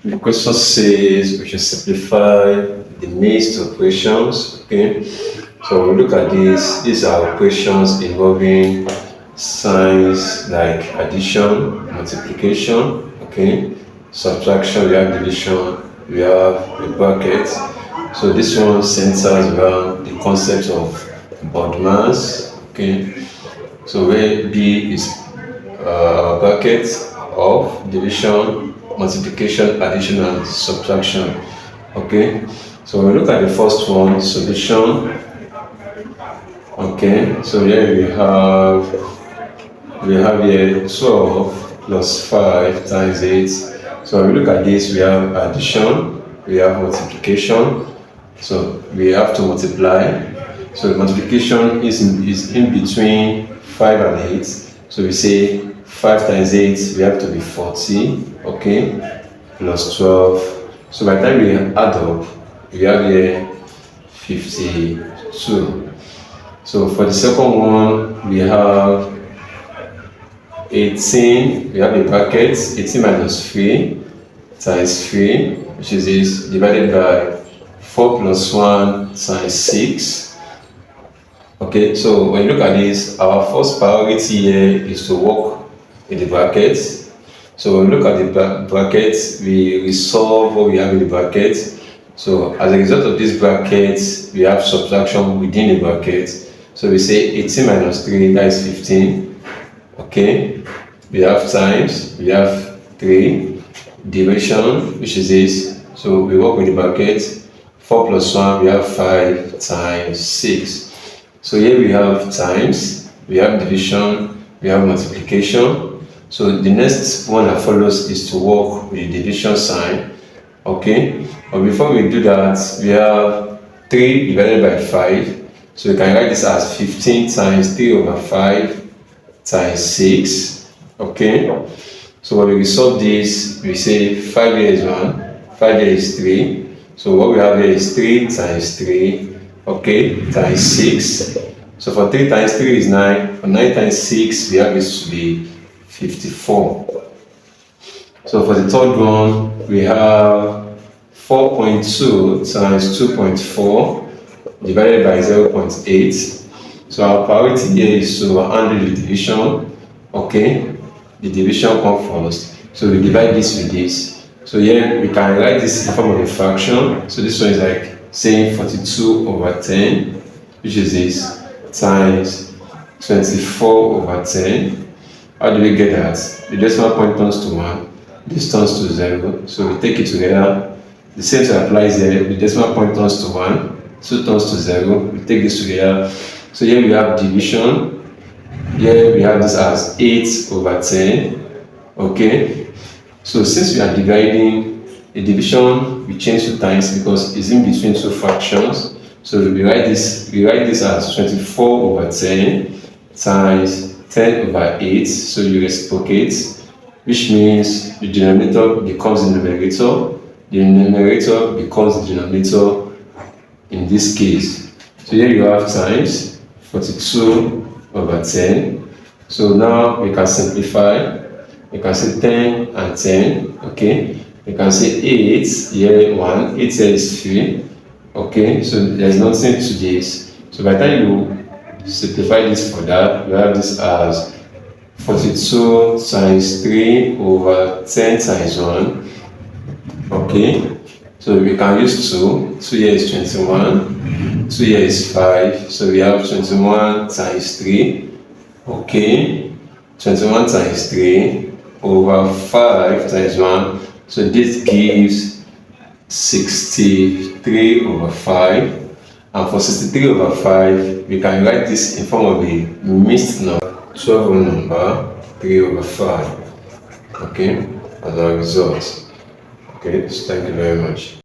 The question says we should simplify the mixed operations. Okay, so we look at this. These are operations involving signs like addition, multiplication. Okay, subtraction. We have division. We have a bracket. So this one centers around the concept of BODMAS. Okay, so where B is bracket of division, multiplication, addition, and subtraction. Okay, so we look at the first one, solution. Okay, so here we have here 12 plus 5 times 8. So when we look at this, we have addition, we have multiplication. So we have to multiply. So the multiplication is in between 5 and 8. So we say 5 times 8, we have to be 40, okay, plus 12. So by the time we add up, we have here 52. So for the second one, we have 18, we have a bracket, 18 minus 3 times 3, which is this, divided by 4 plus 1 times 6. Okay, so when you look at this, our first priority here is to work with the brackets. So when we look at the brackets, we solve what we have in the bracket. So as a result of this bracket, we have subtraction within the bracket. So we say 18 minus 3, that is 15. Okay, we have times, we have 3, division, which is this. So we work with the bracket. 4 plus 1, we have 5 times 6. So here we have times, we have division, we have multiplication. So the next one that follows is to work with the division sign. Okay, but before we do that, we have 3 divided by 5. So we can write this as 15 times 3 over 5 times 6. Okay, so when we solve this, we say 5 here is 1, 5 here is 3. So what we have here is 3 times 3, okay, times 6. So for 3 times 3 is 9. For 9 times 6, we have this to be 54. So for the third one, we have 4.2 times 2.4 divided by 0.8. So our priority here is to handle the division. Okay, the division comes first. So we divide this with this. So here we can write this in the form of a fraction. So this one is like saying 42 over 10, which is this, times 24 over 10. How do we get that? The decimal point turns to 1, this turns to 0. So we take it together. The same thing applies here. The decimal point turns to 1, 2 turns to 0. We take this together. So here we have division. Here we have this as 8 over 10. Okay. So since we are dividing, the division we change to times because it's in between two fractions. So we write this as 24 over 10 times 10 over 8. So you reciprocate, which means the denominator becomes the numerator. The numerator becomes the denominator in this case. So here you have times 42 over 10. So now we can simplify. You can say 10 and 10. Okay. You can say 8 here 1. 8 here is 3. Okay. So there's nothing to this. So by the time you simplify this for that, you have this as 42 times 3 over 10 times 1. Okay. So we can use 2. 2 here is 21. 2 here is 5. So we have 21 times 3. Okay. 21 times 3 over 5 times 1. So this gives 63 over 5. And for 63 over 5, we can write this in form of a mixed number, 12 number, 3 over 5. Okay, as a result. Okay, so thank you very much.